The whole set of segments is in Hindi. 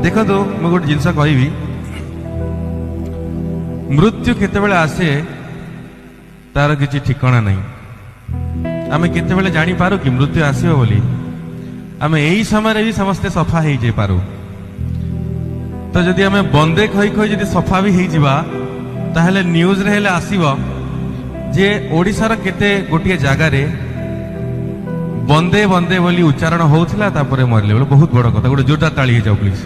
देखो तो मैं गोटे जिनस कहि मृत्यु केतेबेले आसे तार किसी ठिकाना नहीं। आमे केतेबेले जानी पारू कि मृत्यु आसीबो बोली। आमे एही समय भी समस्ते सफा हो जाई पारू। तो जदि आमे बंदे कहि कहि जदि सफा भी हो जिबा ताहले न्यूज रे हेले आसीबो जे ओडिसार केते गोटिए जागा रे बंदे बंदे बोली उच्चारण होउथिला तापरे मरले बोले। बहुत बड़ कथा। गोटे जोरदार ताली हो जाओ please.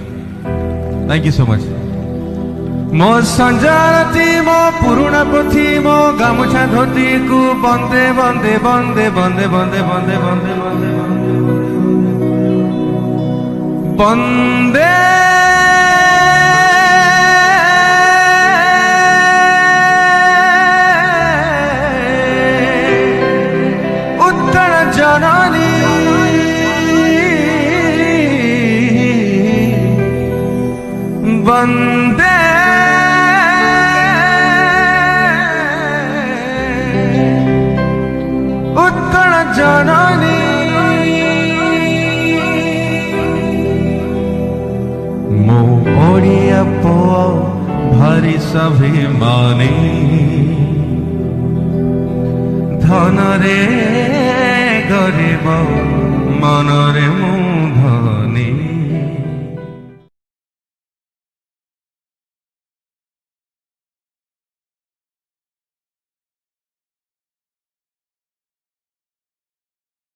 Thank you so much. मो संजाती मो पुरुणा पोथी मो गामुछा धोती को बंदे बंदे बंदे बंदे बंदे बंदे बंदे बंदे बंदे उत्तर जननी वंदे उत्कल जननी मो ओडिया पुओ भारी स्वाभिमानी धन रे गरीब मन रे